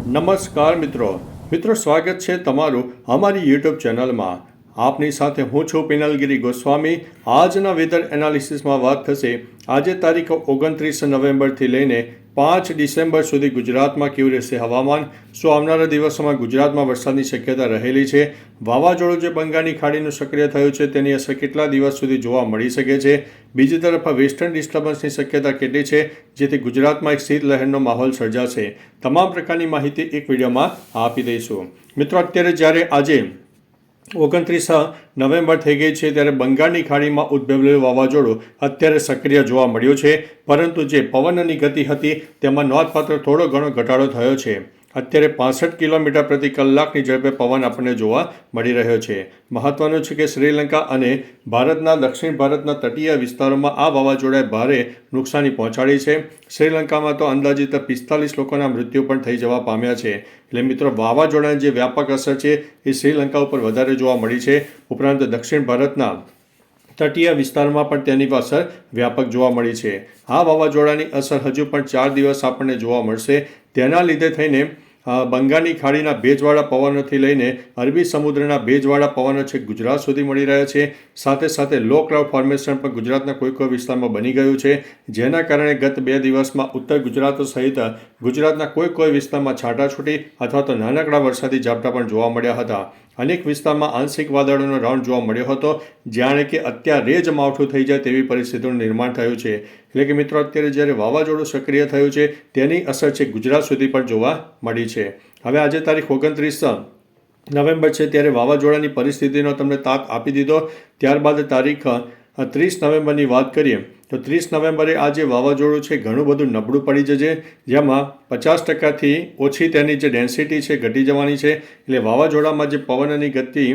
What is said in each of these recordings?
નમસ્કાર મિત્રો સ્વાગત છે તમારું અમારી યુટ્યુબ ચેનલમાં। આપની સાથે હું છું પિનલગીરી ગોસ્વામી। આજના વેધર એનાલિસિસમાં વાત થશે આજે તારીખ 29 નવેમ્બરથી લઈને 5 ડિસેમ્બર સુધી ગુજરાતમાં કેવું રહેશે હવામાન। શું આવનારા દિવસોમાં ગુજરાતમાં વરસાદની શક્યતા રહેલી છે? વાવાઝોડું જે બંગાળની ખાડીનું સક્રિય થયું છે તેની અસર કેટલા દિવસ સુધી જોવા મળી શકે છે? બીજી તરફ વેસ્ટર્ન ડિસ્ટર્બન્સની શક્યતા કેટલી છે જેથી ગુજરાતમાં એક શીત લહેરનો માહોલ સર્જાશે? તમામ પ્રકારની માહિતી એક વિડીયોમાં આપી દઈશું। મિત્રો અત્યારે જ્યારે આજે 29 નવેમ્બર થઈ ગઈ છે ત્યારે બંગાળની ખાડીમાં ઉદ્ભવેલું વાવાઝોડું અત્યારે સક્રિય જોવા મળ્યું છે, પરંતુ જે પવનની ગતિ હતી તેમાં નોંધપાત્ર થોડો ઘણો ઘટાડો થયો છે। અત્યારે 65 કિલોમીટર પ્રતિ કલાકની ઝડપે પવન આપણને જોવા મળી રહ્યો છે। મહત્વનું છે કે શ્રીલંકા અને ભારતના દક્ષિણ ભારતના તટીય વિસ્તારોમાં આ વાવાઝોડાએ ભારે નુકસાની પહોંચાડી છે। શ્રીલંકામાં તો અંદાજિત 45 લોકોના મૃત્યુ પણ થઈ જવા પામ્યા છે। એટલે મિત્રો વાવાઝોડાની જે વ્યાપક અસર છે એ શ્રીલંકા ઉપર વધારે જોવા મળી છે। ઉપરાંત દક્ષિણ ભારતના તટીય વિસ્તારમાં પણ તેની અસર વ્યાપક જોવા મળી છે। આ વાવાઝોડાની અસર હજુ પણ 4 દિવસ આપણને જોવા મળશે। તેના લીધે થઈને બંગાળની ખાડીના ભેજવાળા પવનોથી લઈને અરબી સમુદ્રના ભેજવાળા પવનો છે ગુજરાત સુધી મળી રહ્યા છે। સાથે સાથે લો ક્લાઉડ ફોર્મેશન પણ ગુજરાતના કોઈ વિસ્તારમાં બની ગયું છે, જેના કારણે ગત 2 દિવસમાં ઉત્તર ગુજરાત સહિત ગુજરાતના કોઈ વિસ્તારમાં છાંટાછૂટી અથવા તો નાનકડા વરસાદી ઝાપટા પણ જોવા મળ્યા હતા। અનેક વિસ્તારમાં આંશિક વાદળોનો રાઉન્ડ જોવા મળ્યો હતો, જાણે કે અત્યારે જ માવઠું થઈ જાય તેવી પરિસ્થિતિનું નિર્માણ થયું છે। એટલે કે મિત્રો અત્યારે જ્યારે વાવાઝોડું સક્રિય થયું છે તેની અસર છે ગુજરાત સુધી પણ જોવા મળી છે। હવે આજે તારીખ 29 નવેમ્બર છે ત્યારે વાવાઝોડાની પરિસ્થિતિનો તમને તાક આપી દીધો। ત્યારબાદ તારીખ 30 નવેમ્બરની વાત કરીએ તો 30 નવેમ્બરે આ જે વાવાઝોડું છે ઘણું બધું નબળું પડી જશે, જેમાં 50%થી ઓછી તેની જે ડેન્સિટી છે ઘટી જવાની છે। એટલે વાવાઝોડામાં જે પવનની ગતિ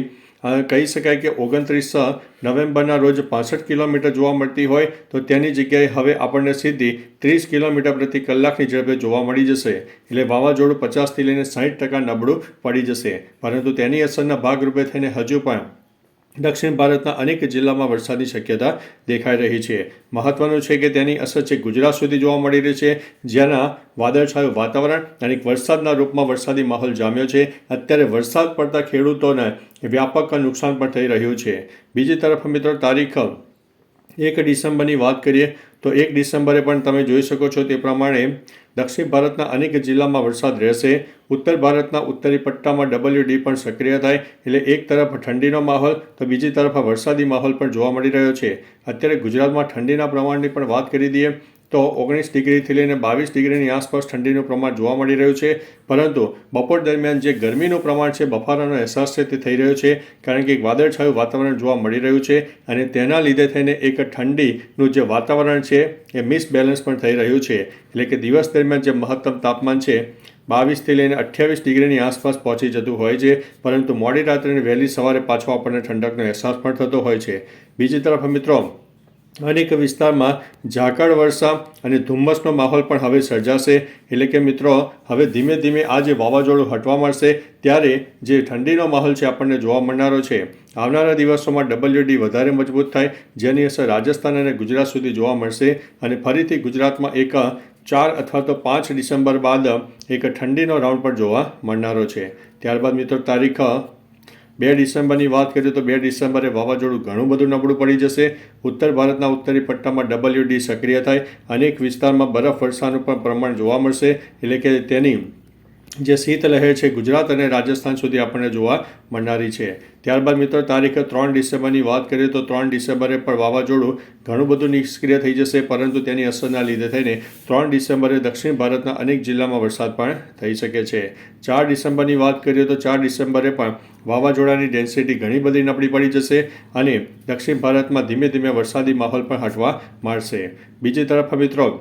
કહી શકાય કે 29 નવેમ્બરના રોજ 65 કિલોમીટર જોવા મળતી હોય તો તેની જગ્યાએ હવે આપણને સીધી 30 કિલોમીટર પ્રતિ કલાકની ઝડપે જોવા મળી જશે। એટલે વાવાઝોડું 50થી લઈને 60% નબળું પડી જશે, પરંતુ તેની અસરના ભાગરૂપે થઈને હજુ પણ દક્ષિણ ભારતના અનેક જિલ્લામાં વરસાદની શક્યતા દેખાઈ રહી છે। મહત્વનું છે કે તેની અસર છે ગુજરાત સુધી જોવા મળી રહી છે, જેના વાદળછાયું વાતાવરણ અને વરસાદના રૂપમાં વરસાદી માહોલ જામ્યો છે। અત્યારે વરસાદ પડતા ખેડૂતોને વ્યાપક નુકસાન પણ થઈ રહ્યું છે। બીજી તરફ મિત્રો તારીખ 1 ડિસેમ્બરની વાત કરીએ તો 1 ડિસેમ્બરે પણ તમે જોઈ શકો છો તે પ્રમાણે દક્ષિણ ભારતના અનેક જિલ્લામાં વરસાદ રહેશે। ઉત્તર ભારતના ઉત્તરી પટ્ટામાં WD પણ સક્રિય થાય, એટલે એક તરફ ઠંડીનો માહોલ તો બીજી તરફ વરસાદી માહોલ પણ જોવા મળી રહ્યો છે। અત્યારે ગુજરાતમાં ઠંડીના પ્રમાણની પણ વાત કરી દઈએ તો 19 ડિગ્રીથી લઈને 22 ડિગ્રીની આસપાસ ઠંડીનું પ્રમાણ જોવા મળી રહ્યું છે, પરંતુ બપોર દરમિયાન જે ગરમીનું પ્રમાણ છે, બફારાનો અહેસાસ છે તે થઈ રહ્યો છે, કારણ કે એક વાદળછાયું વાતાવરણ જોવા મળી રહ્યું છે અને તેના લીધે થઈને એક ઠંડીનું જે વાતાવરણ છે એ મિસબેલેન્સ પણ થઈ રહ્યું છે। એટલે કે દિવસ દરમિયાન જે મહત્તમ તાપમાન છે 22થી લઈને 28 ડિગ્રીની આસપાસ પહોંચી જતું હોય છે, પરંતુ મોડી રાત્રે અને વહેલી સવારે પાછો આપણને ઠંડકનો અહેસાસ પણ થતો હોય છે। બીજી તરફ મિત્રો અનેક વિસ્તારમાં ઝાકળ વર્ષા અને ધુમ્મસનો માહોલ પણ હવે સર્જાશે। એટલે કે મિત્રો હવે ધીમે ધીમે આ જે વાવાઝોડું હટવા મળશે ત્યારે જે ઠંડીનો માહોલ છે આપણને જોવા મળનારો છે। આવનારા દિવસોમાં WD વધારે મજબૂત થાય, જેની અસર રાજસ્થાન અને ગુજરાત સુધી જોવા મળશે અને ફરીથી ગુજરાતમાં એક 4 અથવા તો 5 ડિસેમ્બર બાદ એક ઠંડીનો રાઉન્ડ પણ જોવા મળનારો છે। ત્યારબાદ મિત્રો તારીખ 2 ડિસેમ્બરની વાત કરીએ તો 2 ડિસેમ્બરે વાવાઝોડું ઘણું બધું નબળું પડી જશે। ઉત્તર ભારતના ઉત્તરી પટ્ટામાં WD સક્રિય થાય, અનેક વિસ્તારમાં બરફ વર્ષાનું પણ પ્રમાણ જોવા મળશે। એટલે કે તેની જે શીત લહેર છે ગુજરાત અને રાજસ્થાન સુધી આપણને જોવા મળનારી છે। ત્યારબાદ મિત્રો તારીખ 3 ડિસેમ્બરની વાત કરીએ તો 3 ડિસેમ્બરે પણ વાવાઝોડું ઘણું બધું નિષ્ક્રિય થઈ જશે, પરંતુ તેની અસરના લીધે થઈને 3 ડિસેમ્બરે દક્ષિણ ભારતના અનેક જિલ્લામાં વરસાદ પણ થઈ શકે છે। 4 ડિસેમ્બરની વાત કરીએ તો 4 ડિસેમ્બરે પણ વાવાઝોડાની ડેન્સિટી ઘણી બધી નબળી પડી જશે અને દક્ષિણ ભારતમાં ધીમે ધીમે વરસાદી માહોલ પણ હટવા માંડશે। બીજી તરફ મિત્રો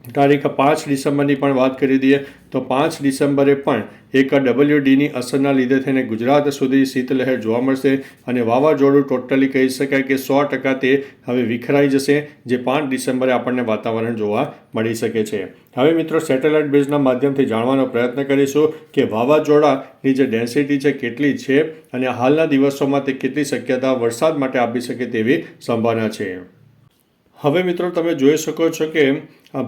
તારીખ 5 ડિસેમ્બરની પણ વાત કરી દઈએ તો 5 ડિસેમ્બરે પણ એક WDની અસરના લીધે થઈને ગુજરાત સુધી શીતલહેર જોવા મળશે અને વાવાઝોડું ટોટલી કહી શકાય કે 100% તે હવે વિખરાઈ જશે, જે 5 ડિસેમ્બરે આપણને વાતાવરણ જોવા મળી શકે છે। હવે મિત્રો સેટેલાઇટ બેઝના માધ્યમથી જાણવાનો પ્રયત્ન કરીશું કે વાવાઝોડાની જે ડેન્સિટી છે કેટલી છે અને હાલના દિવસોમાં તે કેટલી શક્યતા વરસાદ માટે આપી શકે તેવી સંભાવના છે। હવે મિત્રો તમે જોઈ શકો છો કે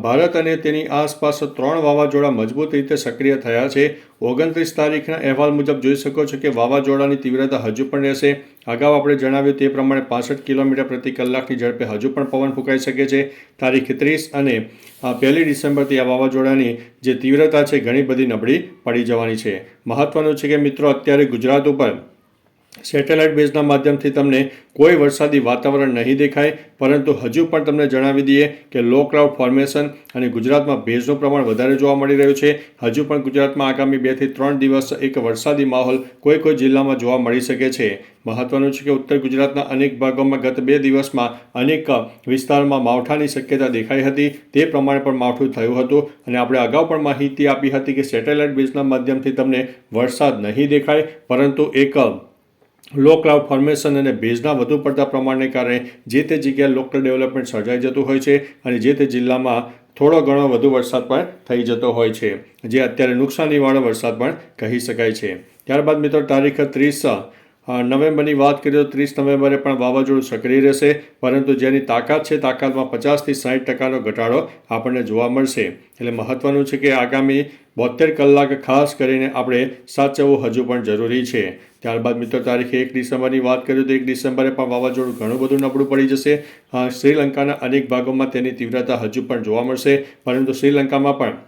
ભારત અને તેની આસપાસ 3 વાવાઝોડા મજબૂત રીતે સક્રિય થયા છે. 29 તારીખના અહેવાલ મુજબ જોઈ શકો છો કે વાવાઝોડાની તીવ્રતા હજુ પણ રહેશે. અગાઉ આપણે જણાવ્યું તે પ્રમાણે 65 કિલોમીટર પ્રતિ કલાકની ઝડપે હજુ પણ પવન ફૂંકાઈ શકે છે. તારીખ 30 અને 1 ડિસેમ્બરથી આ વાવાઝોડાની જે તીવ્રતા છે ઘણી બધી નબળી પડી જવાની છે. મહત્વનું છે કે મિત્રો અત્યારે ગુજરાત ઉપર સેટેલાઇટ બેઝના માધ્યમથી તમને કોઈ વરસાદી વાતાવરણ નહીં દેખાય, પરંતુ હજુ પણ તમને જણાવી દઈએ કે લો ક્લાઉડ ફોર્મેશન અને ગુજરાતમાં ભેજનું પ્રમાણ વધારે જોવા મળી રહ્યું છે. હજુ પણ ગુજરાતમાં આગામી 2 થી 3 દિવસ એક વરસાદી માહોલ કોઈ જિલ્લામાં જોવા મળી શકે છે. મહત્વનું છે કે ઉત્તર ગુજરાતના અનેક ભાગોમાં ગત 2 દિવસમાં અનેક વિસ્તારોમાં માવઠાની શક્યતા દેખાઈ હતી. તે પ્રમાણે પણ માવઠું થયું હતું અને આપણે અગાઉ પણ માહિતી આપી હતી કે સેટેલાઇટ બેઝના માધ્યમથી તમને વરસાદ નહીં દેખાય, પરંતુ એક લો ક્લાઉડ ફોર્મેશન અને ભેજના વધુ પડતા પ્રમાણને કારણે જે તે જગ્યાએ લોકલ ડેવલપમેન્ટ સર્જાઈ જતું હોય છે અને જે તે જિલ્લામાં થોડો ઘણો વધુ વરસાદ પણ થઈ જતો હોય છે, જે અત્યારે નુકસાનીવાળો વરસાદ પણ કહી શકાય છે. ત્યારબાદ મિત્રો તારીખ 30 નવેમ્બરની વાત કરીએ તો 30 નવેમ્બરે પણ વાવાઝોડું સક્રિય રહેશે, પરંતુ જેની તાકાત છે તાકાતમાં 50 થી 60% ઘટાડો આપણને જોવા મળશે. એટલે મહત્વનું છે કે આગામી 72 કલાક ખાસ કરીને આપણે સાચવવું હજુ પણ જરૂરી છે. ત્યારબાદ મિત્રો તારીખ 1 ડિસેમ્બરની વાત કરીએ તો 1 ડિસેમ્બરે પણ વાવાઝોડું ઘણું બધું નબળું પડી જશે. શ્રીલંકાના અનેક ભાગોમાં તેની તીવ્રતા હજુ પણ જોવા મળશે, પરંતુ શ્રીલંકામાં પણ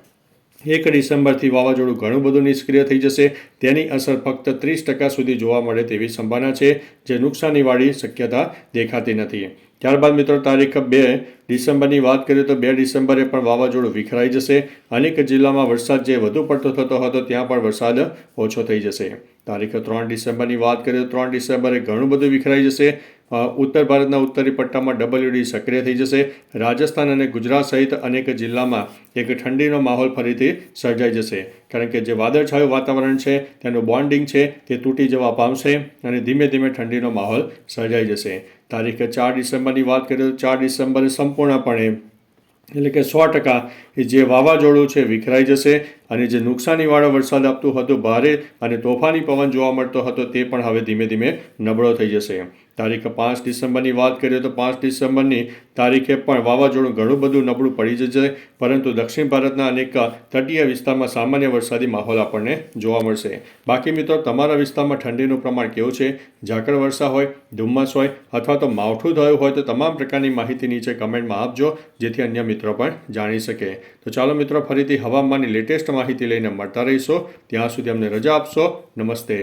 1 ડિસેમ્બરથી વાવાઝોડું ઘણું બધું નિષ્ક્રિય થઈ જશે. તેની અસર ફક્ત 30% સુધી જોવા મળે તેવી સંભાવના છે, જે નુકસાનીવાળી શક્યતા દેખાતી નથી. ત્યારબાદ મિત્રો તારીખ 2 ડિસેમ્બરની વાત કરીએ તો 2 ડિસેમ્બરે પણ વાવાઝોડું વિખરાઈ જશે. અનેક જિલ્લામાં વરસાદ જે વધુ પડતો થતો હતો ત્યાં પણ વરસાદ ઓછો થઈ જશે. તારીખ 3 ડિસેમ્બરની વાત કરીએ તો 3 ડિસેમ્બરે ઘણું બધું વિખરાઈ જશે. ઉત્તર ભારતના ઉત્તરી પટ્ટામાં WD સક્રિય થઈ જશે. રાજસ્થાન અને ગુજરાત સહિત અનેક જિલ્લામાં એક ઠંડીનો માહોલ ફરીથી સર્જાઈ જશે, કારણ કે જે વાદળછાયું વાતાવરણ છે તેનું બોન્ડિંગ છે તે તૂટી જવા પામશે અને ધીમે ધીમે ઠંડીનો માહોલ સર્જાઈ જશે. તારીખ 4 ડિસેમ્બરની વાત કરીએ તો 4 ડિસેમ્બરે સંપૂર્ણપણે એટલે કે 100% જે વાવાઝોડું છે વિખરાઈ જશે અને જે નુકસાનીવાળો વરસાદ આપતું હતું, ભારે અને તોફાની પવન જોવા મળતો હતો, તે પણ હવે ધીમે ધીમે નબળો થઈ જશે. તારીખ 5 ડિસેમ્બરની વાત કરીએ તો 5 ડિસેમ્બરની તારીખે પણ વાવાઝોડું ઘણું બધું નબળું પડી જશે, પરંતુ દક્ષિણ ભારતના અનેક તટીય વિસ્તારમાં સામાન્ય વરસાદી માહોલ આપણને જોવા મળશે. બાકી મિત્રો તમારા વિસ્તારમાં ઠંડીનું પ્રમાણ કેવું છે? ઝાકળ વર્ષા હોય, ધુમ્મસ હોય અથવા તો માવઠું થયું હોય તો તમામ પ્રકારની માહિતી નીચે કમેન્ટમાં આપજો, જેથી અન્ય મિત્રો પણ જાણી શકે. તો ચાલો મિત્રો ફરીથી હવામાનની લેટેસ્ટ માહિતી લઈને મળતા રહીશું. ત્યાં સુધી અમને રજા આપશો. નમસ્તે.